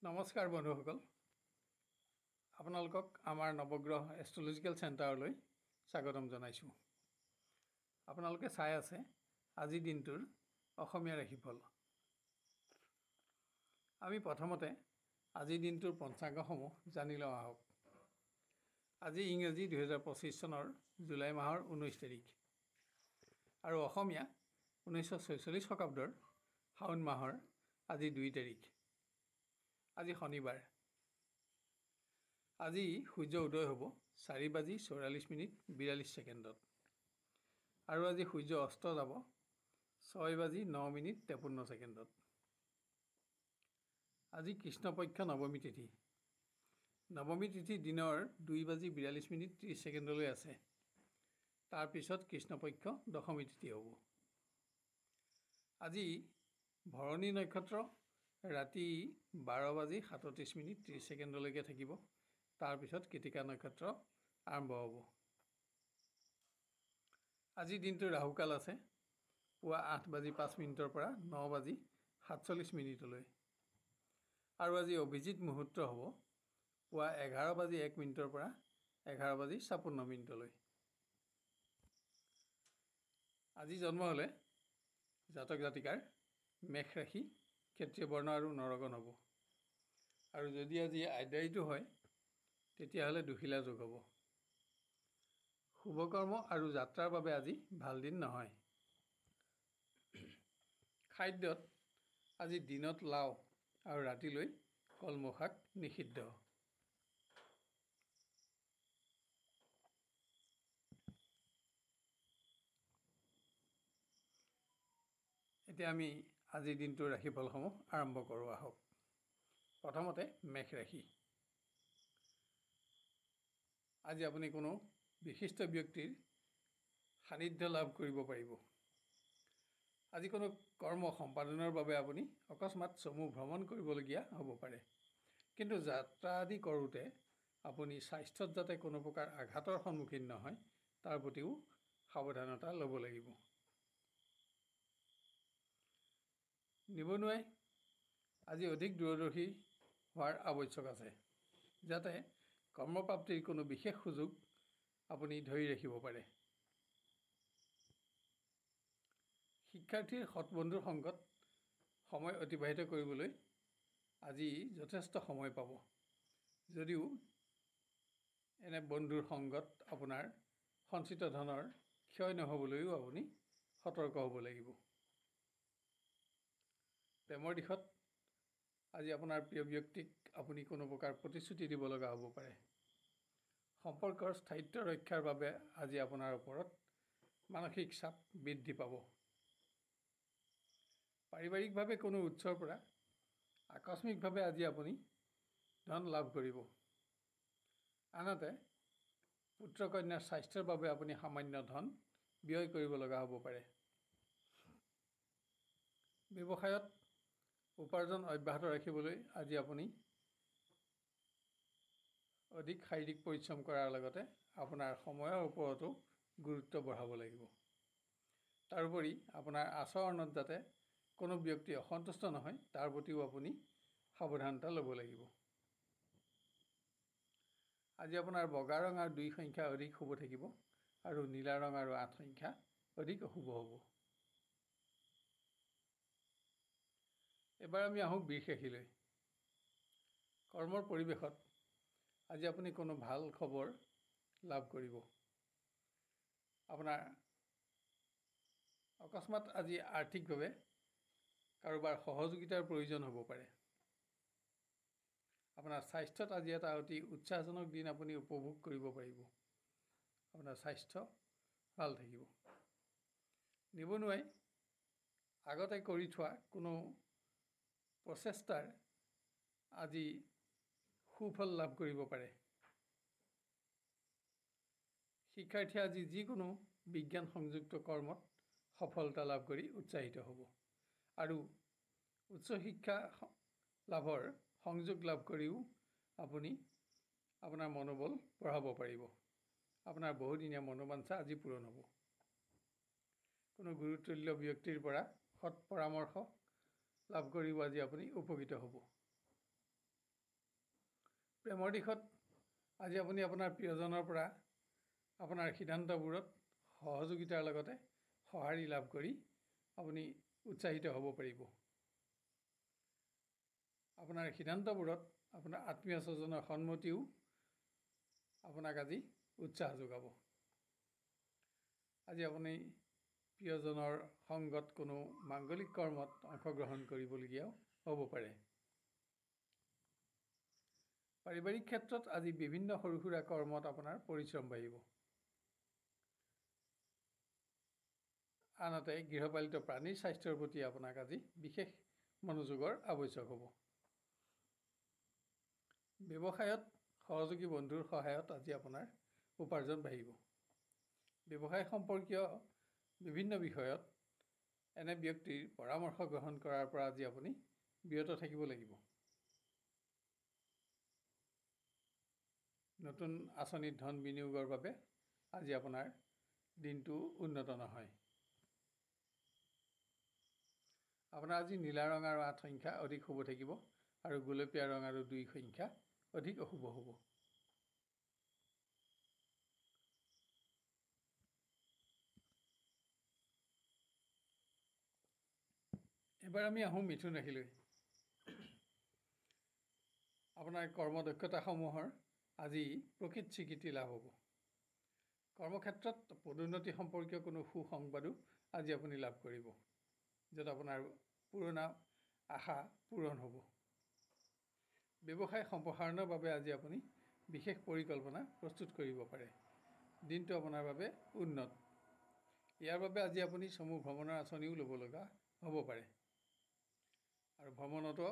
নমস্কাৰ বন্ধুসকল, আপোনালোকক আমাৰ নৱগ্ৰহ এষ্ট্ৰলজিকেল চেণ্টাৰলৈ স্বাগতম জনাইছোঁ। আপোনালোকে চাই আছে আজিৰ দিনটোৰ অসমীয়া ৰাশিফল। আমি প্ৰথমতে আজিৰ দিনটোৰ পঞ্চাংগসমূহ জানি লওঁ আহক। আজি ইংৰাজী 2025 চনৰ জুলাই মাহৰ 19 তাৰিখ আৰু অসমীয়া 1946 শকাব্দৰ শাওণ মাহৰ আজি 2 তাৰিখ। আজি শনিবাৰ। আজি সূৰ্য উদয় হ'ব 4:44:42 আৰু আজি সূৰ্য অস্ত যাব 6:09:53। আজি কৃষ্ণপক্ষ নৱমী তিথি। নৱমী তিথি দিনৰ 2:42:30 আছে। তাৰপিছত কৃষ্ণপক্ষ দশমী তিথি হ'ব। আজি ভৰণী নক্ষত্ৰ ৰাতি 12:37:30 থাকিব। তাৰপিছত কৃতিকা নক্ষত্ৰ আৰম্ভ হ'ব। আজিৰ দিনটো ৰাহুকাল আছে পুৱা 8:05 পৰা 9:47 আৰু আজি অভিজিত মুহূৰ্ত হ'ব পুৱা 11:01 পৰা 11:56। আজি জন্ম হ'লে জাতক জাতিকাৰ মেষ ৰাশি, ক্ষত্ৰিয় বৰ্ণ আৰু নৰগণ হ'ব। আৰু যদি আজি আদ্যায়িটো হয় তেতিয়াহ'লে দুখিলা যোগ হ'ব। শুভকৰ্ম আৰু যাত্ৰাৰ বাবে আজি ভাল দিন নহয়। খাদ্যত আজি দিনত লাও আৰু ৰাতিলৈ কলমৌ শাক নিষিদ্ধ। এতিয়া আমি আজিৰ দিনটোৰ ৰাশিফলসমূহ আৰম্ভ কৰোঁ আহক। প্ৰথমতে মেষ ৰাশি। আজি আপুনি কোনো বিশিষ্ট ব্যক্তিৰ সান্নিধ্য লাভ কৰিব পাৰিব। আজি কোনো কৰ্ম সম্পাদনৰ বাবে আপুনি অকস্মাত চমু ভ্ৰমণ কৰিবলগীয়া হ'ব পাৰে। কিন্তু যাত্ৰা আদি কৰোঁতে আপুনি স্বাস্থ্যত যাতে কোনো প্ৰকাৰ আঘাতৰ সন্মুখীন নহয় তাৰ প্ৰতিও সাৱধানতা ল'ব লাগিব। নিবনুৱাই আজি অধিক দূৰদৰ্শী হোৱাৰ আৱশ্যক আছে, যাতে কৰ্মপ্ৰাপ্তিৰ কোনো বিশেষ সুযোগ আপুনি ধৰি ৰাখিব পাৰে। শিক্ষাৰ্থীৰ সৎবন্ধুৰ সংগত সময় অতিবাহিত কৰিবলৈ আজি যথেষ্ট সময় পাব। যদিও এনে বন্ধুৰ সংগত আপোনাৰ সঞ্চিত ধনৰ ক্ষয় নহ'বলৈও আপুনি সতৰ্ক হ'ব লাগিব। প্ৰেমৰ দিশত আজি আপোনাৰ প্ৰিয় ব্যক্তিক আপুনি কোনো প্ৰকাৰ প্ৰতিশ্ৰুতি দিব লগা হ'ব পাৰে। সম্পৰ্কৰ স্থায়িত্ব ৰক্ষাৰ বাবে আজি আপোনাৰ ওপৰত মানসিক চাপ বৃদ্ধি পাব। পাৰিবাৰিকভাৱে কোনো উৎসৰ পৰা আকস্মিকভাৱে আজি আপুনি ধন লাভ কৰিব। আনহাতে পুত্ৰ কন্যাৰ স্বাস্থ্যৰ বাবে আপুনি সামান্য ধন ব্যয় কৰিব লগা হ'ব পাৰে। ব্যৱসায়ত উপাৰ্জন অব্যাহত ৰাখিবলৈ আজি আপুনি অধিক শাৰীৰিক পৰিশ্ৰম কৰাৰ লগতে আপোনাৰ সময়ৰ ওপৰতো গুৰুত্ব বঢ়াব লাগিব। তাৰোপৰি আপোনাৰ আচৰণত যাতে কোনো ব্যক্তি অসন্তুষ্ট নহয় তাৰ প্ৰতিও আপুনি সাৱধানতা ল'ব লাগিব। আজি আপোনাৰ বগা ৰং আৰু 2 সংখ্যা অধিক শুভ থাকিব আৰু নীলা ৰং আৰু 8 সংখ্যা অধিক অশুভ হ'ব। এবাৰ আমি আহোঁ বৃষ ৰাশিলৈ। কৰ্মৰ পৰিৱেশত আজি আপুনি কোনো ভাল খবৰ লাভ কৰিব। আপোনাৰ অকস্মাত আজি আৰ্থিকভাৱে কাৰোবাৰ সহযোগিতাৰ প্ৰয়োজন হ'ব পাৰে। আপোনাৰ স্বাস্থ্যত আজি এটা অতি উৎসাহজনক দিন আপুনি উপভোগ কৰিব পাৰিব। আপোনাৰ স্বাস্থ্য ভাল থাকিব। নিবনুৱাই আগতে কৰি থোৱা কোনো প্ৰচেষ্টাৰ আজি সুফল লাভ কৰিব পাৰে। শিক্ষাৰ্থীয়ে আজি যিকোনো বিজ্ঞান সংযুক্ত কৰ্মত সফলতা লাভ কৰি উৎসাহিত হ'ব আৰু উচ্চ শিক্ষা লাভৰ সংযোগ লাভ কৰিও আপুনি আপোনাৰ মনোবল বঢ়াব পাৰিব। আপোনাৰ বহুদিনীয়া মনোবাঞ্ছা আজি পূৰণ হ'ব। কোনো গুৰুত্বপূৰ্ণ ব্যক্তিৰ পৰা সৎ পৰামৰ্শ লাভ কৰিও আজি আপুনি উপকৃত হ'ব। প্ৰেমৰ দিশত আজি আপুনি আপোনাৰ প্ৰিয়জনৰ পৰা আপোনাৰ সিদ্ধান্তবোৰত সহযোগিতাৰ লগতে সঁহাৰি লাভ কৰি আপুনি উৎসাহিত হ'ব পাৰিব। আপোনাৰ সিদ্ধান্তবোৰত আপোনাৰ আত্মীয় স্বজনৰ সন্মতিও আপোনাক আজি উৎসাহ যোগাব। আজি আপুনি প্ৰিয়জনৰ সংগত কোনো মাংগলিক কৰ্মত অংশগ্ৰহণ কৰিবলগীয়াও হ'ব পাৰে। পাৰিবাৰিক ক্ষেত্ৰত আজি বিভিন্ন সৰু সুৰা কৰ্মত আপোনাৰ পৰিশ্ৰম বাঢ়িব। আনহাতে গৃহপালিত প্ৰাণীৰ স্বাস্থ্যৰ প্ৰতি আপোনাক আজি বিশেষ মনোযোগৰ আৱশ্যক হ'ব। ব্যৱসায়ত সহযোগী বন্ধুৰ সহায়ত আজি আপোনাৰ উপাৰ্জন বাঢ়িব। ব্যৱসায় সম্পৰ্কীয় বিভিন্ন বিষয়ত এনে ব্যক্তিৰ পৰামৰ্শ গ্ৰহণ কৰাৰ পৰা আজি আপুনি বিৰত থাকিব লাগিব। নতুন আঁচনিত ধন বিনিয়োগৰ বাবে আজি আপোনাৰ দিনটো উন্নত নহয়। আপোনাৰ আজি নীলা ৰং আৰু 8 সংখ্যা অধিক শুভ থাকিব আৰু গোলপীয়া ৰং আৰু 2 সংখ্যা অধিক অশুভ হ'ব। এবাৰ আমি আহোঁ মিথুন ৰাশিলৈ। আপোনাৰ কৰ্মদক্ষতাসমূহৰ আজি প্ৰকৃত স্বীকৃতি লাভ হ'ব। কৰ্মক্ষেত্ৰত পদোন্নতি সম্পৰ্কীয় কোনো সুসংবাদো আজি আপুনি লাভ কৰিব, য'ত আপোনাৰ পুৰণা আশা পূৰণ হ'ব। ব্যৱসায় সম্প্ৰসাৰণৰ বাবে আজি আপুনি বিশেষ পৰিকল্পনা প্ৰস্তুত কৰিব পাৰে। দিনটো আপোনাৰ বাবে উন্নত। ইয়াৰ বাবে আজি আপুনি চমু ভ্ৰমণৰ আঁচনিও ল'ব লগা হ'ব পাৰে আৰু ভ্ৰমণতো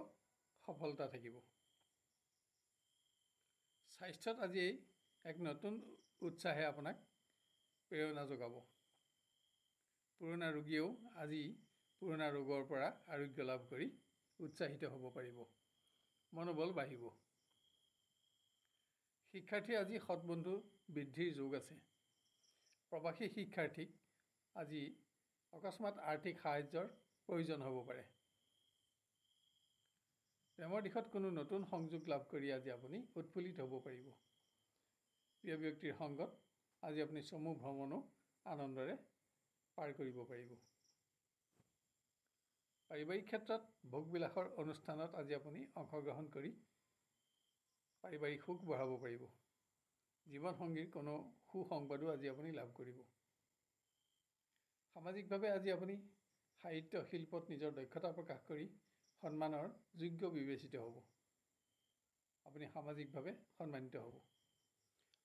সফলতা থাকিব। স্বাস্থ্যত আজি এক নতুন উৎসাহে আপোনাক প্ৰেৰণা যোগাব। পুৰণা ৰোগীয়েও আজি পুৰণা ৰোগৰ পৰা আৰোগ্য লাভ কৰি উৎসাহিত হ'ব পাৰিব, মনোবল বাঢ়িব। শিক্ষাৰ্থীৰ আজি সৎবন্ধু বৃদ্ধিৰ যোগ আছে। প্ৰৱাসী শিক্ষাৰ্থীক আজি অকস্মাত আৰ্থিক সাহায্যৰ প্ৰয়োজন হ'ব পাৰে। প্ৰেমৰ দিশত কোনো নতুন সংযোগ লাভ কৰি আজি আপুনি উৎফুল্লিত হ'ব পাৰিব। প্ৰিয় ব্যক্তিৰ সংগত আজি আপুনি চমু ভ্ৰমণো আনন্দৰে পাৰ কৰিব পাৰিব। পাৰিবাৰিক ক্ষেত্ৰত ভোগবিলাসৰ অনুষ্ঠানত আজি আপুনি অংশগ্ৰহণ কৰি পাৰিবাৰিক সুখ বঢ়াব পাৰিব। জীৱনসংগীৰ কোনো সুসংবাদো আজি আপুনি লাভ কৰিব। সামাজিকভাৱে আজি আপুনি সাহিত্য শিল্পত নিজৰ দক্ষতা প্ৰকাশ কৰি সন্মানৰ যোগ্য বিবেচিত হ'ব। আপুনি সামাজিকভাৱে সন্মানিত হ'ব।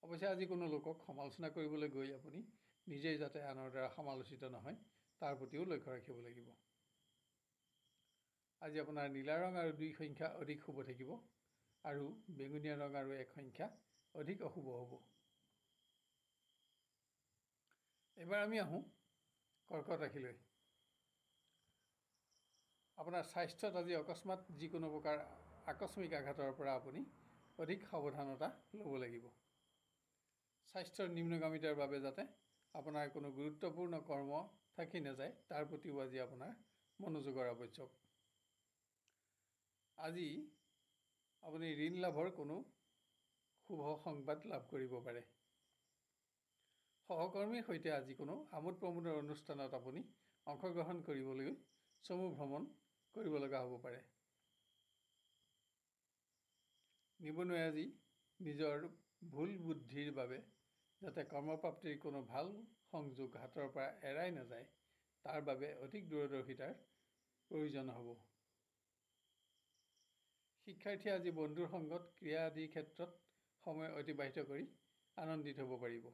অৱশ্যে আজি কোনো লোকক সমালোচনা কৰিবলৈ গৈ আপুনি নিজেই যাতে আনৰ দ্বাৰা সমালোচিত নহয় তাৰ প্ৰতিও লক্ষ্য ৰাখিব লাগিব। আজি আপোনাৰ নীলা ৰং আৰু 2 সংখ্যা অধিক শুভ থাকিব আৰু বেঙুনীয়া ৰং আৰু 1 সংখ্যা অধিক অশুভ হ'ব। এবাৰ আমি আহোঁ কৰ্কট ৰাশিলৈ। আপোনাৰ স্বাস্থ্যত আজি অকস্মাত যিকোনো প্ৰকাৰ আকস্মিক আঘাতৰ পৰা আপুনি অধিক সাৱধানতা ল'ব লাগিব। স্বাস্থ্যৰ নিম্নগামিতাৰ বাবে যাতে আপোনাৰ কোনো গুৰুত্বপূৰ্ণ কৰ্ম থাকি নাযায় তাৰ প্ৰতিও আজি আপোনাৰ মনোযোগৰ আৱশ্যক। আজি আপুনি ঋণ লাভৰ কোনো শুভ সংবাদ লাভ কৰিব পাৰে। সহকৰ্মীৰ সৈতে আজি কোনো আমোদ প্ৰমোদৰ অনুষ্ঠানত আপুনি অংশগ্ৰহণ কৰিবলৈ চমু ভ্ৰমণ কৰিব লগা হ'ব পাৰে। নিবনুৱাই আজি নিজৰ ভুল বুদ্ধিৰ বাবে যাতে কৰ্মপ্ৰাপ্তিৰ কোনো ভাল সংযোগ হাতৰ পৰা এৰাই নাযায় তাৰ বাবে অধিক দূৰদৰ্শিতাৰ প্ৰয়োজন হ'ব। শিক্ষাৰ্থীয়ে আজি বন্ধুৰ সংগত ক্ৰীড়া আদিৰ ক্ষেত্ৰত সময় অতিবাহিত কৰি আনন্দিত হ'ব পাৰিব।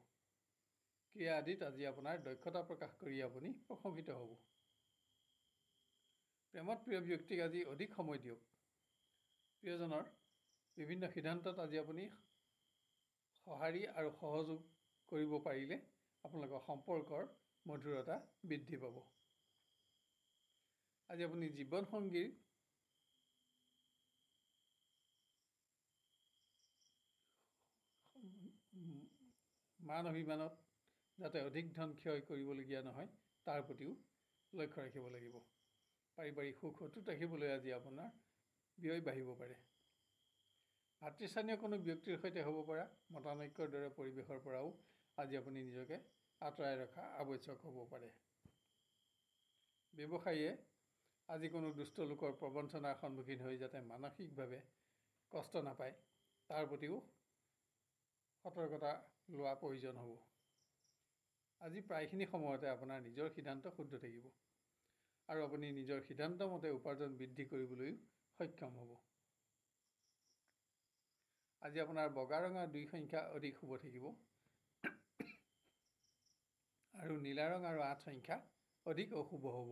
ক্ৰীড়া আদিত আজি আপোনাৰ দক্ষতা প্ৰকাশ কৰি আপুনি প্ৰশংসিত হ'ব। প্ৰেমত প্ৰিয় ব্যক্তিক আজি অধিক সময় দিয়ক। প্ৰিয়জনৰ বিভিন্ন সিদ্ধান্তত আজি আপুনি সঁহাৰি আৰু সহযোগ কৰিব পাৰিলে আপোনালোকৰ সম্পৰ্কৰ মধুৰতা বৃদ্ধি পাব। আজি আপুনি জীৱনসংগীৰ মান অভিমানত যাতে অধিক ধন ক্ষয় কৰিবলগীয়া নহয় তাৰ প্ৰতিও লক্ষ্য ৰাখিব লাগিব। পাৰিবাৰিক সুখ অটুট ৰাখিবলৈ আজি আপোনাৰ ব্যয় বাঢ়িব পাৰে। ভাতৃস্থানীয় কোনো ব্যক্তিৰ সৈতে হ'ব পৰা মতানৈক্যৰ দৰে পৰিৱেশৰ পৰাও আজি আপুনি নিজকে আঁতৰাই ৰখা আৱশ্যক হ'ব পাৰে। ব্যৱসায়ীয়ে আজি কোনো দুষ্ট লোকৰ প্ৰবঞ্চনাৰ সন্মুখীন হৈ যাতে মানসিকভাৱে কষ্ট নাপায় তাৰ প্ৰতিও সতৰ্কতা লোৱা প্ৰয়োজন হ'ব। আজি প্ৰায়খিনি সময়তে আপোনাৰ নিজৰ সিদ্ধান্ত শুদ্ধ থাকিব আৰু আপুনি নিজৰ সিদ্ধান্ত মতে উপাৰ্জন বৃদ্ধি কৰিবলৈ সক্ষম হ'ব। আজি আপোনাৰ বগা ৰঙা 2 সংখ্যা অধিক শুভ থাকিব আৰু নীলা ৰং আৰু 8 সংখ্যা অধিক অশুভ হ'ব।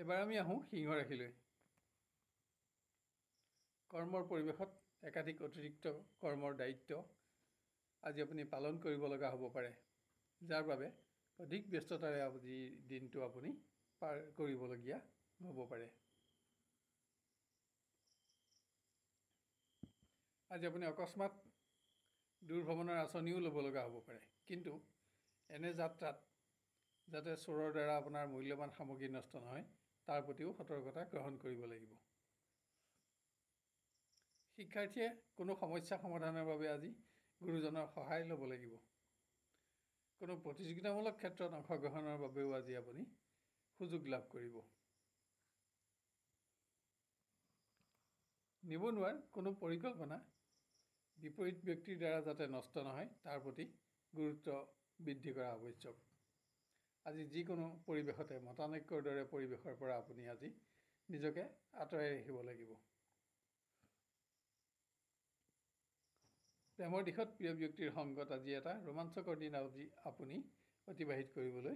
এবাৰ আমি আহোঁ সিংহ ৰাশিলৈ। কৰ্মৰ পৰিৱেশত একাধিক অতিৰিক্ত কৰ্মৰ দায়িত্ব আজি আপুনি পালন কৰিব লগা হ'ব পাৰে, যাৰ বাবে অধিক ব্যস্ততাৰে আজি দিনটো আপুনি পাৰ কৰিবলগীয়া হ'ব পাৰে। আজি আপুনি অকস্মাত দূৰ ভ্ৰমণৰ আঁচনিও ল'ব লগা হ'ব পাৰে, কিন্তু এনে যাত্ৰাত যাতে চোৰৰ দ্বাৰা আপোনাৰ মূল্যৱান সামগ্ৰী নষ্ট নহয় তাৰ প্ৰতিও সতৰ্কতা গ্ৰহণ কৰিব লাগিব। শিক্ষাৰ্থীয়ে কোনো সমস্যা সমাধানৰ বাবে আজি গুৰুজনৰ সহায় ল'ব লাগিব। কোনো প্ৰতিযোগিতামূলক ক্ষেত্ৰত অংশগ্ৰহণৰ বাবেও আজি আপুনি সুযোগ লাভ কৰিব। নিবনুৱাৰ কোনো পৰিকল্পনা বিপৰীত ব্যক্তিৰ দ্বাৰা যাতে নষ্ট নহয় তাৰ প্ৰতি গুৰুত্ব বৃদ্ধি কৰা আৱশ্যক। আজি যিকোনো পৰিৱেশতে মতানৈক্যৰ দৰে পৰিৱেশৰ পৰা আপুনি আজি নিজকে আঁতৰাই ৰাখিব লাগিব। প্ৰেমৰ দিশত প্ৰিয় ব্যক্তিৰ সংগত আজি এটা ৰোমাঞ্চকৰ দিন আজি আপুনি অতিবাহিত কৰিবলৈ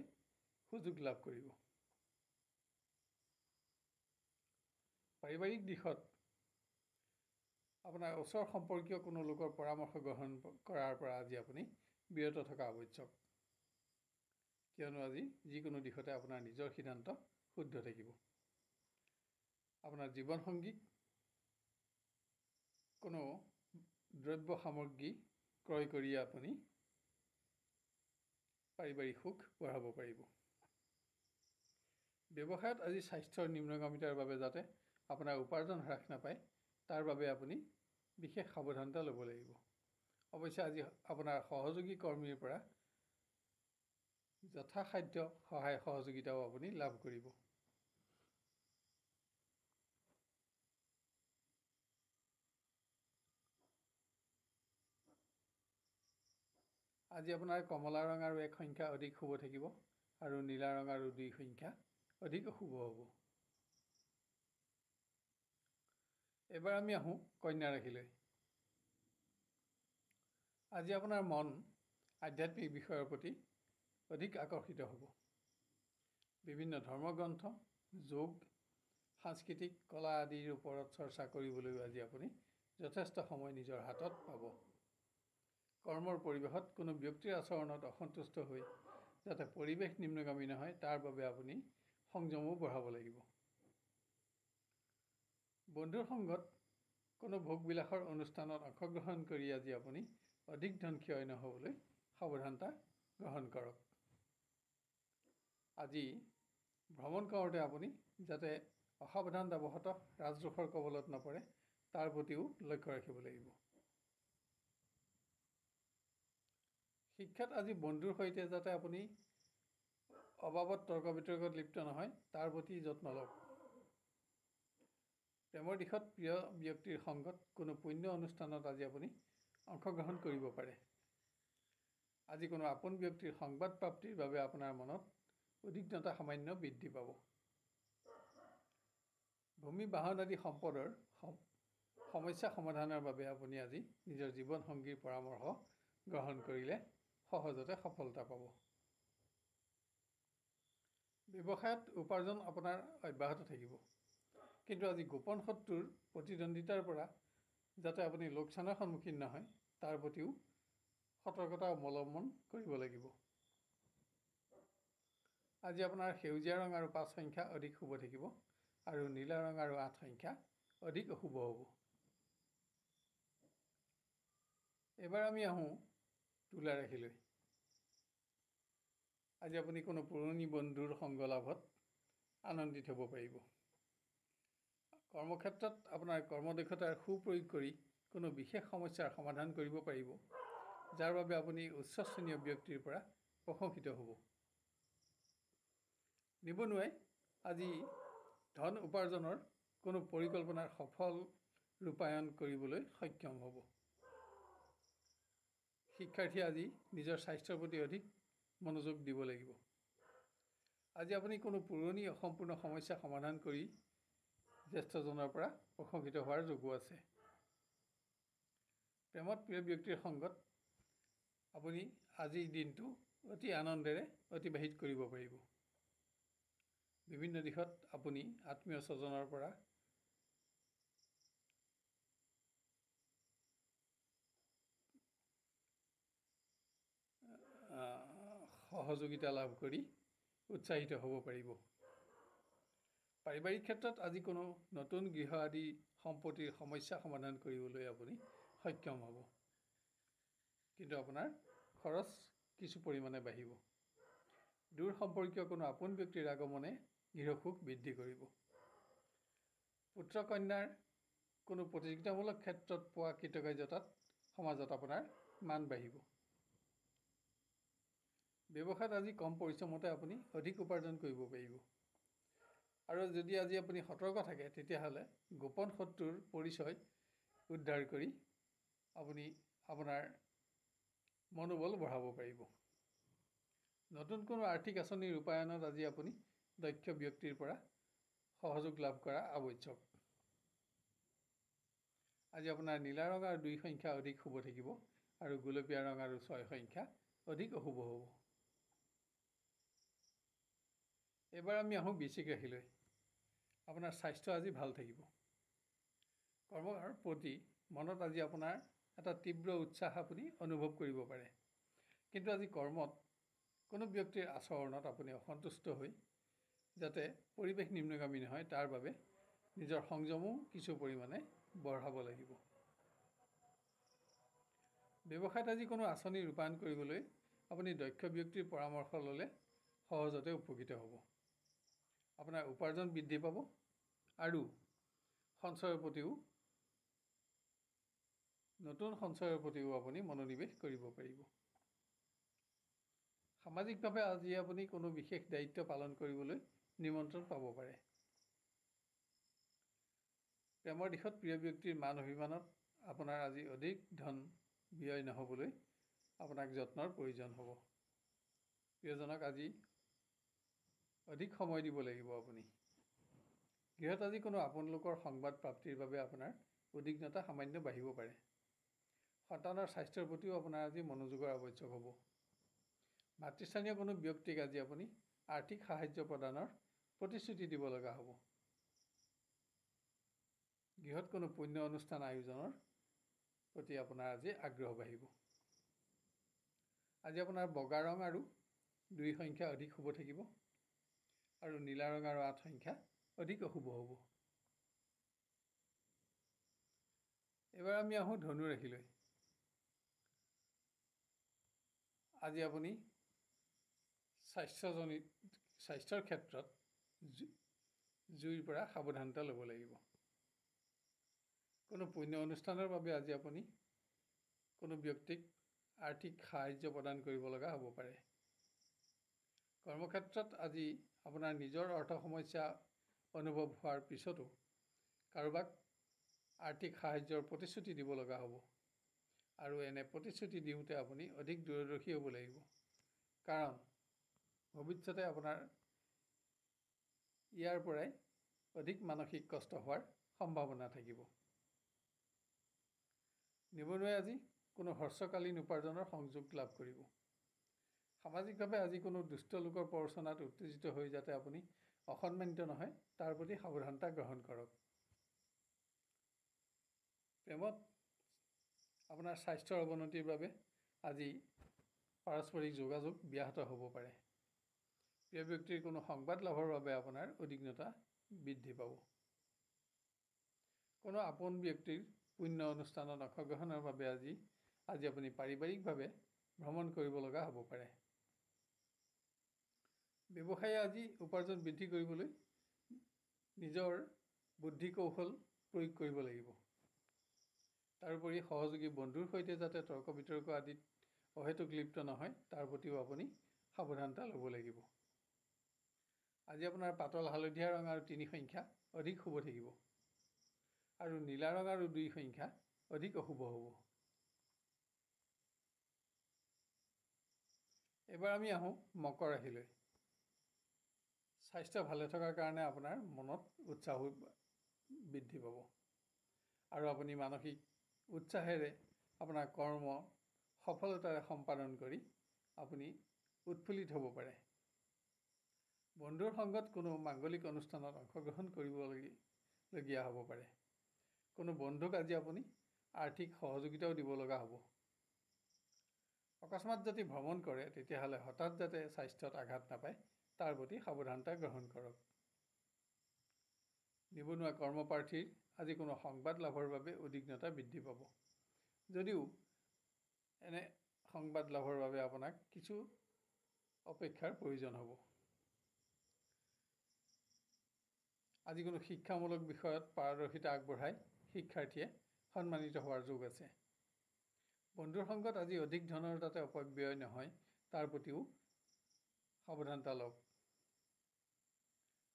সুযোগ লাভ কৰিব। পাৰিবাৰিক দিশত আপোনাৰ ওচৰ সম্পৰ্কীয় কোনো লোকৰ পৰামৰ্শ গ্ৰহণ কৰাৰ পৰা আজি আপুনি বিৰত থকা আৱশ্যক, কিয়নো আজি যিকোনো দিশতে আপোনাৰ নিজৰ সিদ্ধান্ত শুদ্ধ থাকিব। আপোনাৰ জীৱনসংগীক কোনো দ্ৰব্য সামগ্ৰী ক্ৰয় কৰি আপুনি পাৰিবাৰিক সুখ বঢ়াব পাৰিব। ব্যৱসায়ত আজি স্বাস্থ্যৰ নিম্নগামিতাৰ বাবে যাতে আপোনাৰ উপাৰ্জন হ্ৰাস নাপায় তাৰ বাবে আপুনি বিশেষ সাৱধানতা ল'ব লাগিব। অৱশ্যে আজি আপোনাৰ সহযোগী কৰ্মীৰ পৰা যথাসাধ্য সহায় সহযোগিতাও আপুনি লাভ কৰিব। আজি আপোনাৰ কমলা ৰং আৰু 1 সংখ্যা অধিক শুভ থাকিব আৰু নীলা ৰং আৰু 2 সংখ্যা অধিক অশুভ হ'ব। এবাৰ আমি আহোঁ কন্যা ৰাশিলৈ। আজি আপোনাৰ মন আধ্যাত্মিক বিষয়ৰ প্ৰতি অধিক আকৰ্ষিত হ'ব। বিভিন্ন ধৰ্মগ্ৰন্থ, যোগ, সাংস্কৃতিক কলা আদিৰ ওপৰত চৰ্চা কৰিবলৈ আজি আপুনি যথেষ্ট সময় নিজৰ হাতত পাব। কৰ্মৰ পৰিৱেশত কোনো ব্যক্তিৰ আচৰণত অসন্তুষ্ট হৈ যাতে পৰিৱেশ নিম্নগামী নহয় তাৰ বাবে আপুনি সংযমো বঢ়াব লাগিব। বন্ধুৰ সংগত কোনো ভোগবিলাসৰ অনুষ্ঠানত অংশগ্ৰহণ কৰি আজি আপুনি অধিক ধন ক্ষয় নহ'বলৈ সাৱধানতা গ্ৰহণ কৰক। আজি ভ্ৰমণ কৰোঁতে আপুনি যাতে অসাৱধানতাবশতঃ ৰাজদোষৰ কবলত নপৰে তাৰ প্ৰতিও লক্ষ্য ৰাখিব লাগিব। শিক্ষাত আজি বন্ধুৰ সৈতে যাতে আপুনি অবাবত তৰ্ক বিতৰ্কত লিপ্ত নহয় তাৰ প্ৰতি যত্ন লওক। প্ৰেমৰ দিশত প্ৰিয় ব্যক্তিৰ সংগত কোনো পুণ্য অনুষ্ঠানত আজি আপুনি অংশগ্ৰহণ কৰিব পাৰে। আজি কোনো আপোন ব্যক্তিৰ সংবাদ প্ৰাপ্তিৰ বাবে আপোনাৰ মনত উদ্বিগ্নতা সামান্য বৃদ্ধি পাব। ভূমি বাহন আদি সম্পদৰ সমস্যা সমাধানৰ বাবে আপুনি আজি নিজৰ জীৱনসংগীৰ পৰামৰ্শ গ্ৰহণ কৰিলে সহজতে সফলতা পাব। ব্যৱসায়ত উপাৰ্জন আপোনাৰ অব্যাহত থাকিব, কিন্তু আজি গোপন শত্ৰুৰ প্ৰতিদ্বন্দ্বিতাৰ পৰা যাতে আপুনি লোকচানৰ সন্মুখীন নহয় তাৰ প্ৰতিও সতৰ্কতা অৱলম্বন কৰিব লাগিব। আজি আপোনাৰ সেউজীয়া ৰং আৰু 5 সংখ্যা অধিক শুভ থাকিব আৰু নীলা ৰং আৰু 8 সংখ্যা অধিক অশুভ হ'ব। এবাৰ আমি আহোঁ তুলা ৰাশিলৈ। আজি আপুনি কোনো পুৰণি বন্ধুৰ সংগ লাভত আনন্দিত হ'ব পাৰিব। কৰ্মক্ষেত্ৰত আপোনাৰ কৰ্মদক্ষতাৰ সুপ্ৰয়োগ কৰি কোনো বিশেষ সমস্যাৰ সমাধান কৰিব পাৰিব, যাৰ বাবে আপুনি উচ্চ শ্ৰেণীয় ব্যক্তিৰ পৰা প্ৰশংসিত হ'ব। নিবনুৱাই আজি ধন উপাৰ্জনৰ কোনো পৰিকল্পনাৰ সফল ৰূপায়ণ কৰিবলৈ সক্ষম হ'ব। শিক্ষাৰ্থীয়ে আজি নিজৰ স্বাস্থ্যৰ প্ৰতি অধিক মনোযোগ দিব লাগিব। আজি আপুনি কোনো পুৰণি অসম্পূৰ্ণ সমস্যা সমাধান কৰি জ্যেষ্ঠজনৰ পৰা প্ৰশংসিত হোৱাৰ যোগো আছে। প্ৰেমত প্ৰিয় ব্যক্তিৰ সংগত আপুনি আজিৰ দিনটো অতি আনন্দেৰে অতিবাহিত কৰিব পাৰিব। বিভিন্ন দিশত আপুনি আত্মীয় স্বজনৰ পৰা সহযোগিতা লাভ কৰি উৎসাহিত হ'ব পাৰিব। পাৰিবাৰিক ক্ষেত্ৰত আজি কোনো নতুন গৃহ আদি সম্পত্তিৰ সমস্যা সমাধান কৰিবলৈ আপুনি সক্ষম হ'ব, কিন্তু আপোনাৰ খৰচ কিছু পৰিমাণে বাঢ়িব। দূৰ সম্পৰ্কীয় কোনো আপোন ব্যক্তিৰ আগমনে গৃহসুখ বৃদ্ধি কৰিব। পুত্ৰ কন্যাৰ কোনো প্ৰতিযোগিতামূলক ক্ষেত্ৰত পোৱা কৃতকাৰ্যতাত সমাজত আপোনাৰ মান বাঢ়িব। ব্যৱসায়ত আজি কম পৰিশ্ৰমতে আপুনি অধিক উপাৰ্জন কৰিব পাৰিব। আৰু যদি আজি আপুনি সতৰ্ক থাকে, তেতিয়াহ'লে গোপন শত্ৰুৰ পৰিচয় উদ্ধাৰ কৰি আপুনি আপোনাৰ মনোবল বঢ়াব পাৰিব। নতুন কোনো আৰ্থিক আঁচনি ৰূপায়ণত আজি আপুনি দক্ষ ব্যক্তিৰ পৰা সহযোগ লাভ কৰা আৱশ্যক। আজি আপোনাৰ নীলা ৰং আৰু 2 সংখ্যা অধিক শুভ থাকিব, আৰু গোলপীয়া ৰং আৰু 6 সংখ্যা অধিক অশুভ হ'ব। এবাৰ আমি আহোঁ বৃশ্চিক ৰাশিলৈ। আপোনাৰ স্বাস্থ্য আজি ভাল থাকিব। কৰ্মৰ প্ৰতি মনত আজি আপোনাৰ এটা তীব্ৰ উৎসাহ আপুনি অনুভৱ কৰিব পাৰে, কিন্তু আজি কৰ্মত কোনো ব্যক্তিৰ আচৰণত আপুনি অসন্তুষ্ট হৈ যাতে পৰিৱেশ নিম্নগামী নহয়, তাৰ বাবে নিজৰ সংযমো কিছু পৰিমাণে বঢ়াব লাগিব। ব্যৱসায়ত আজি কোনো আঁচনি ৰূপায়ণ কৰিবলৈ আপুনি দক্ষ ব্যক্তিৰ পৰামৰ্শ ল'লে সহজতে উপকৃত হ'ব। আপোনাৰ উপাৰ্জন বৃদ্ধি পাব আৰু নতুন সঞ্চয়ৰ প্ৰতিও আপুনি মনোনিৱেশ কৰিব পাৰিব। সামাজিকভাৱে আজি আপুনি কোনো বিশেষ দায়িত্ব পালন কৰিবলৈ নিমন্ত্ৰণ পাব পাৰে। প্ৰেমৰ দিশত প্ৰিয় ব্যক্তিৰ মান অভিমানত আপোনাৰ আজি অধিক ধন ব্যয় নহ'বলৈ আপোনাক যত্নৰ প্ৰয়োজন হ'ব। প্ৰিয়জনক আজি অধিক সময় দিব লাগিব আপুনি। গৃহত আজি কোনো আপোন লোকৰ সংবাদ প্ৰাপ্তিৰ বাবে আপোনাৰ উদ্বিগ্নতা সামান্য বাঢ়িব পাৰে। সন্তানৰ স্বাস্থ্যৰ প্ৰতিও আপোনাৰ আজি মনোযোগৰ আৱশ্যক হ'ব। মাতৃস্থানীয় কোনো ব্যক্তিক আজি আপুনি আৰ্থিক সাহায্য প্ৰদানৰ প্ৰতিশ্ৰুতি দিব লগা হ'ব। গৃহত কোনো পুণ্য অনুষ্ঠান আয়োজনৰ প্ৰতি আপোনাৰ আজি আগ্ৰহ বাঢ়িব। আজি আপোনাৰ বগা ৰং আৰু 2 সংখ্যা অধিক শুভ থাকিব, আৰু নীলা ৰং আৰু 8 সংখ্যা অধিক অশুভ হ'ব। এবাৰ আমি আহোঁ ধনু ৰাশিলৈ। আজি আপুনি স্বাস্থ্যৰ ক্ষেত্ৰত জুইৰ পৰা সাৱধানতা ল'ব লাগিব। কোনো পুণ্য অনুষ্ঠানৰ বাবে আজি আপুনি কোনো ব্যক্তিক আৰ্থিক সাহায্য প্ৰদান কৰিব লগা হ'ব পাৰে। কৰ্মক্ষেত্ৰত আজি আপোনাৰ নিজৰ অৰ্থ সমস্যা অনুভৱ হোৱাৰ পিছতো কাৰোবাক আৰ্থিক সাহায্যৰ প্ৰতিশ্ৰুতি দিব লগা হ'ব, আৰু এনে প্ৰতিশ্ৰুতি দিওঁতে আপুনি অধিক দূৰদৰ্শী হ'ব লাগিব, কাৰণ ভৱিষ্যতে আপোনাৰ ইয়াৰ পৰাই অধিক মানসিক কষ্ট হোৱাৰ সম্ভাৱনা থাকিব। নিবনুৱাই আজি কোনো হ্ৰস্বকালীন উপাৰ্জনৰ সংযোগ লাভ কৰিব। সামাজিকভাৱে আজি কোনো দুষ্ট লোকৰ প্ৰৰোচনাত উত্তেজিত হৈ যাতে আপুনি অসন্মানিত নহয়, তাৰ প্ৰতি সাৱধানতা গ্ৰহণ কৰক। প্ৰেমত আপোনাৰ স্বাস্থ্যৰ অৱনতিৰ বাবে আজি পাৰস্পৰিক যোগাযোগ ব্যাহত হ'ব পাৰে। প্ৰিয় ব্যক্তিৰ কোনো সংবাদ লাভৰ বাবে আপোনাৰ উদ্বিগ্নতা বৃদ্ধি পাব। কোনো আপোন ব্যক্তিৰ পুণ্য অনুষ্ঠানত অংশগ্ৰহণৰ বাবে আজি আপুনি পাৰিবাৰিকভাৱে ভ্ৰমণ কৰিব লগা হ'ব পাৰে। ব্যৱসায়ে আজি উপাৰ্জন বৃদ্ধি কৰিবলৈ নিজৰ বুদ্ধি কৌশল প্ৰয়োগ কৰিব লাগিব। তাৰোপৰি সহযোগী বন্ধুৰ সৈতে যাতে তৰ্ক বিতৰ্ক আদিত অহেতুক লিপ্ত নহয় তাৰ প্ৰতিও আপুনি সাৱধানতা ল'ব লাগিব। আজি আপোনাৰ পাতল হালধীয়া ৰং আৰু 3 সংখ্যা অধিক শুভ থাকিব আৰু নীলা ৰং আৰু 2 সংখ্যা অধিক অশুভ হ'ব। এবাৰ আমি আহোঁ মকৰ ৰাশিলৈ। স্বাস্থ্য ভালে থকাৰ কাৰণে আপোনাৰ মনত উৎসাহ বৃদ্ধি পাব আৰু আপুনি মানসিক উৎসাহেৰে আপোনাৰ কৰ্ম সফলতাৰে সম্পাদন কৰি আপুনি উৎফুল্লিত হ'ব পাৰে। বন্ধুৰ সংগত কোনো মাংগলিক অনুষ্ঠানত অংশগ্ৰহণ কৰিবলগীয়া হ'ব পাৰে। কোনো বন্ধুক আজি আপুনি আৰ্থিক সহযোগিতাও দিব লগা হ'ব। অকস্মাত যদি ভ্ৰমণ কৰে তেতিয়াহ'লে হঠাৎ যাতে স্বাস্থ্যত আঘাত নাপায় তাৰ প্ৰতি সাৱধানতা গ্ৰহণ কৰক। নিবনুৱা কৰ্মপ্ৰাৰ্থীৰ আজি কোনো সংবাদ লাভৰ বাবে উদ্বিগ্নতা বৃদ্ধি পাব। যদিও এনে সংবাদ লাভৰ বাবে আপোনাক কিছু অপেক্ষাৰ প্ৰয়োজন হ'ব। আজি কোনো শিক্ষামূলক বিষয়ত পাৰদৰ্শিতা আগবঢ়াই শিক্ষাৰ্থীয়ে সন্মানিত হোৱাৰ যোগ আছে। বন্ধুৰ সংগত আজি অধিক ধনৰ যাতে অপব্যয় নহয় তাৰ প্ৰতিও সাৱধানতা লওক।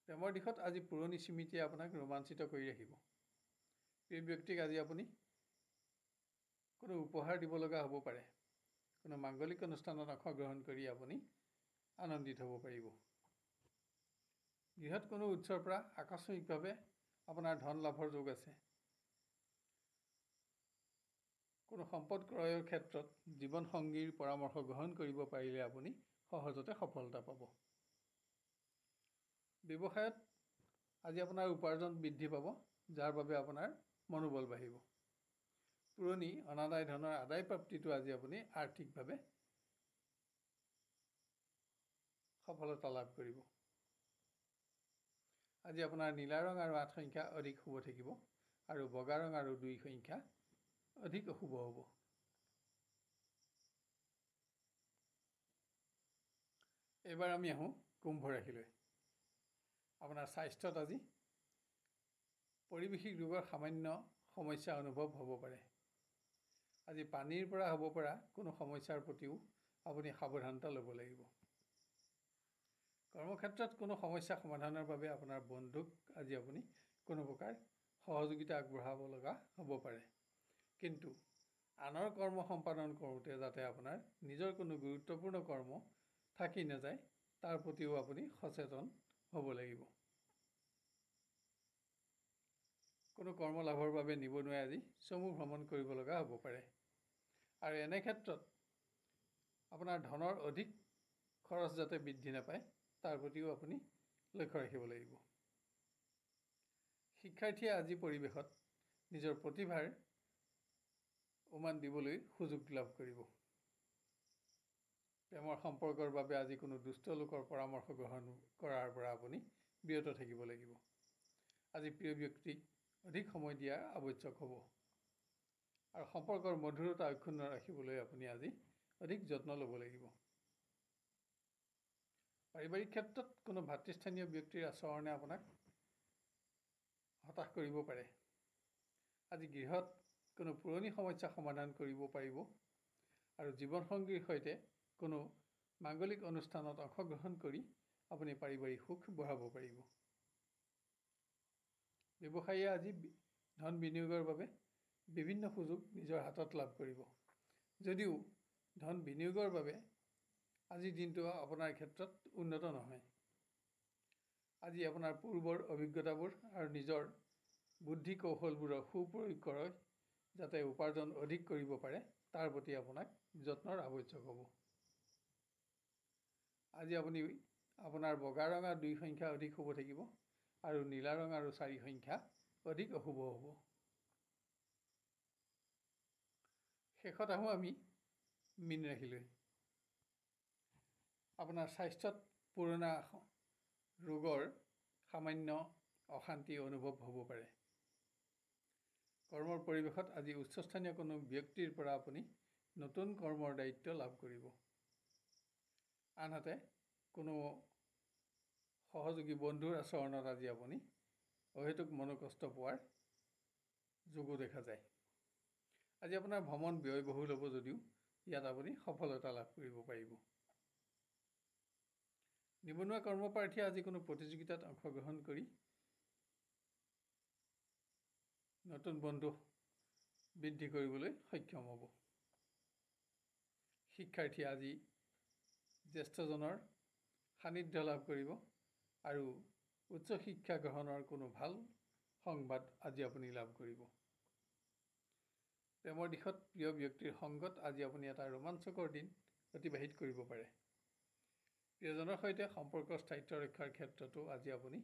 প্ৰেমৰ দিশত আজি পুৰণি স্মৃতিয়ে আপোনাক ৰোমাঞ্চিত কৰি ৰাখিব। প্ৰিয় ব্যক্তিক আজি আপুনি কোনো উপহাৰ দিব লগা হ'ব পাৰে। কোনো মাংগলিক অনুষ্ঠানত অংশগ্ৰহণ কৰি আপুনি আনন্দিত হ'ব পাৰিব। গৃহত কোনো উৎসৰ পৰা আকস্মিকভাৱে আপোনাৰ ধন লাভৰ যোগ আছে। কোনো সম্পদ ক্ৰয়ৰ ক্ষেত্ৰত জীৱনসংগীৰ পৰামৰ্শ গ্ৰহণ কৰিব পাৰিলে আপুনি সহজতে সফলতা পাব। ব্যৱসায়ত আজি আপোনাৰ উপাৰ্জন বৃদ্ধি পাব, যাৰ বাবে আপোনাৰ মনোবল বাঢ়িব। পুৰণি অনাদায় ধনৰ আদায় প্ৰাপ্তিটো আজি আপুনি আৰ্থিকভাৱে সফলতা লাভ কৰিব। আজি আপোনাৰ নীলা ৰং আৰু 8 সংখ্যা অধিক শুভ থাকিব আৰু বগা ৰং আৰু 2 সংখ্যা অধিক অশুভ হ'ব। এবাৰ আমি আহোঁ কুম্ভ ৰাশিলৈ। আপোনাৰ স্বাস্থ্যত আজি পৰিৱেশিক ৰোগৰ সামান্য সমস্যা অনুভৱ হ'ব পাৰে। আজি পানীৰ পৰা হ'ব পৰা কোনো সমস্যাৰ প্ৰতিও আপুনি সাৱধানতা ল'ব লাগিব। কৰ্মক্ষেত্ৰত কোনো সমস্যা সমাধানৰ বাবে আপোনাৰ বন্ধুক আজি আপুনি কোনো প্ৰকাৰ সহযোগিতা আগবঢ়াব লগা হ'ব পাৰে। কিন্তু আনৰ কৰ্ম সম্পাদন কৰোঁতে যাতে আপোনাৰ নিজৰ কোনো গুৰুত্বপূৰ্ণ কৰ্ম থাকি নাযায় তাৰ প্ৰতিও আপুনি সচেতন হ'ব লাগিব। কোনো কৰ্ম লাভৰ বাবে নিবনুৱাই আজি চমু ভ্ৰমণ কৰিব লগা হ'ব পাৰে আৰু এনে ক্ষেত্ৰত আপোনাৰ ধনৰ অধিক খৰচ যাতে বৃদ্ধি নাপায় তাৰ প্ৰতিও আপুনি লক্ষ্য ৰাখিব লাগিব। শিক্ষাৰ্থীয়ে আজি পৰিৱেশত নিজৰ প্ৰতিভাৰ উমান দিবলৈ সুযোগ লাভ কৰিব। প্ৰেমৰ সম্পৰ্কৰ বাবে আজি কোনো দুষ্ট লোকৰ পৰামৰ্শ গ্ৰহণ কৰাৰ পৰা আপুনি বিৰত থাকিব লাগিব। আজি প্ৰিয় ব্যক্তিক অধিক সময় দিয়া আৱশ্যক হ'ব আৰু সম্পৰ্কৰ মধুৰতা অক্ষুণ্ণ ৰাখিবলৈ আপুনি আজি অধিক যত্ন ল'ব লাগিব। পাৰিবাৰিক ক্ষেত্ৰত কোনো ভাতৃস্থানীয় ব্যক্তিৰ আচৰণে আপোনাক হতাশ কৰিব পাৰে। আজি গৃহত কোনো পুৰণি সমস্যা সমাধান কৰিব পাৰিব আৰু জীৱনসংগীৰ সৈতে কোনো মাংগলিক অনুষ্ঠানত অংশগ্ৰহণ কৰি আপুনি পাৰিবাৰিক সুখ বঢ়াব পাৰিব। ব্যৱসায়ীয়ে আজি ধন বিনিয়োগৰ বাবে বিভিন্ন সুযোগ নিজৰ হাতত লাভ কৰিব। যদিও ধন বিনিয়োগৰ বাবে আজিৰ দিনটো আপোনাৰ ক্ষেত্ৰত উন্নত নহয়। আজি আপোনাৰ পূৰ্বৰ অভিজ্ঞতাবোৰ আৰু নিজৰ বুদ্ধি কৌশলবোৰৰ সুপ্ৰয়োগ কৰি যাতে উপাৰ্জন অধিক কৰিব পাৰে তাৰ প্ৰতি আপোনাক যত্নৰ আৱশ্যক হ'ব। আজি আপুনি আপোনাৰ বগা ৰং আৰু 2 সংখ্যা অধিক শুভ থাকিব আৰু নীলা ৰং আৰু 4 সংখ্যা অধিক অশুভ হ'ব। শেষত আহোঁ আমি মীন ৰাশিলৈ। আপোনাৰ স্বাস্থ্যত পুৰণা ৰোগৰ সামান্য অশান্তি অনুভৱ হ'ব পাৰে। কৰ্মৰ পৰিৱেশত আজি উচ্চস্থানীয় কোনো ব্যক্তিৰ পৰা আপুনি নতুন কৰ্মৰ দায়িত্ব লাভ কৰিব। আনহাতে কোনো সহযোগী বন্ধুৰ আচৰণত আজি আপুনি অহেতুক মনোকষ্ট পোৱাৰ যোগো দেখা যায়। আজি আপোনাৰ ভ্ৰমণ ব্যয়বহুল হ'ব যদিও ইয়াত আপুনি সফলতা লাভ কৰিব পাৰিব। নিবনুৱা কৰ্মপ্ৰাৰ্থীয়ে আজি কোনো প্ৰতিযোগিতাত অংশগ্ৰহণ কৰি নতুন বন্ধু বৃদ্ধি কৰিবলৈ সক্ষম হ'ব। শিক্ষাৰ্থীয়ে আজি জ্যেষ্ঠজনৰ সান্নিধ্য লাভ কৰিব আৰু উচ্চ শিক্ষা গ্ৰহণৰ কোনো ভাল সংবাদ আজি আপুনি লাভ কৰিব। প্ৰেমৰ দিশত প্ৰিয় ব্যক্তিৰ সংগত আজি আপুনি এটা ৰোমাঞ্চকৰ দিন অতিবাহিত কৰিব পাৰে। প্ৰিয়জনৰ সৈতে সম্পৰ্কৰ স্থায়িত্ব ৰক্ষাৰ ক্ষেত্ৰতো আজি আপুনি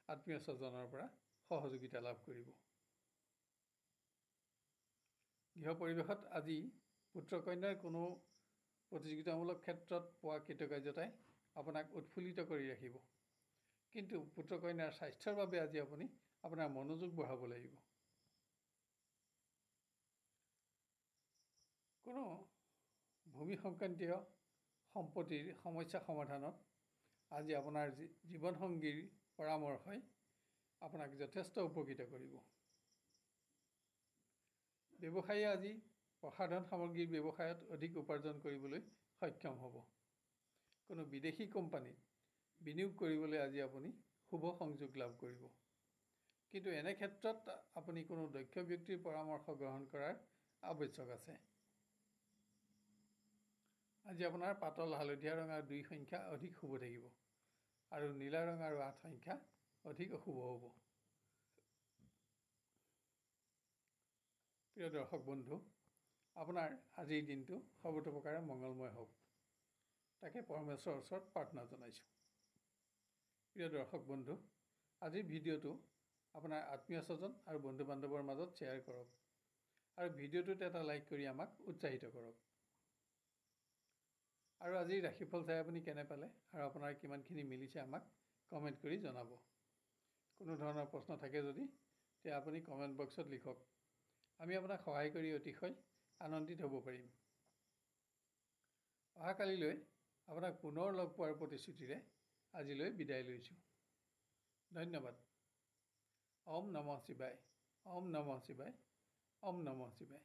আত্মীয় স্বজনৰ পৰা সহযোগিতা লাভ কৰিব। গৃহ পৰিৱেশত আজি পুত্ৰ কন্যাৰ কোনো প্ৰতিযোগিতামূলক ক্ষেত্ৰত পোৱা কৃতকাৰ্যতাই আপোনাক উৎফুল্লিত কৰি ৰাখিব। কিন্তু পুত্ৰ কন্যাৰ স্বাস্থ্যৰ বাবে আজি আপুনি আপোনাৰ মনোযোগ বঢ়াব লাগিব। কোনো ভূমি সংক্ৰান্তীয় সম্পত্তিৰ সমস্যা সমাধানত আজি আপোনাৰ জীৱনসংগীৰ পৰামৰ্শই আপোনাক যথেষ্ট উপকৃত কৰিব। ব্যৱসায়ীয়ে আজি প্ৰসাধন সামগ্ৰীৰ ব্যৱসায়ত অধিক উপাৰ্জন কৰিবলৈ সক্ষম হ'ব। কোনো বিদেশী কোম্পানীত বিনিয়োগ কৰিবলৈ আজি আপুনি শুভ সংযোগ লাভ কৰিব। কিন্তু এনে ক্ষেত্ৰত আপুনি কোনো দক্ষ ব্যক্তিৰ পৰামৰ্শ গ্ৰহণ কৰাৰ আৱশ্যক আছে। আজি আপোনাৰ পাতল হালধীয়া ৰঙৰ 2 সংখ্যা অধিক শুভ থাকিব আৰু নীলা ৰঙ আৰু 8 সংখ্যা অধিক অশুভ হ'ব। প্ৰিয় দৰ্শক বন্ধু, আপোনাৰ আজিৰ দিনটো সৰ্বতোপ্ৰকাৰে মংগলময় হওক, তাকে পৰমেশ্বৰৰ ওচৰত প্ৰাৰ্থনা জনাইছোঁ। প্ৰিয় দৰ্শক বন্ধু, আজিৰ ভিডিঅ'টো আপোনাৰ আত্মীয় স্বজন আৰু বন্ধু বান্ধৱৰ মাজত শ্বেয়াৰ কৰক আৰু ভিডিঅ'টোত এটা লাইক কৰি আমাক উৎসাহিত কৰক। আৰু আজিৰ ৰাশিফল চাই আপুনি কেনে পালে আৰু আপোনাৰ কিমানখিনি মিলিছে আমাক কমেণ্ট কৰি জনাব। কোনো ধৰণৰ প্ৰশ্ন থাকে যদি তেতিয়া আপুনি কমেণ্ট বক্সত লিখক। আমি আপোনাক সহায় কৰি অতিশয় আনন্দিত হ'ব পাৰিম। অহাকালিলৈ আপোনাক পুনৰ লগ পোৱাৰ প্ৰতিশ্ৰুতিৰে আজিলৈ বিদায় লৈছোঁ। ধন্যবাদ। ওম নমঃ শিৱায়, ওম নমঃ শিৱায়, ওম নমঃ শিৱায়।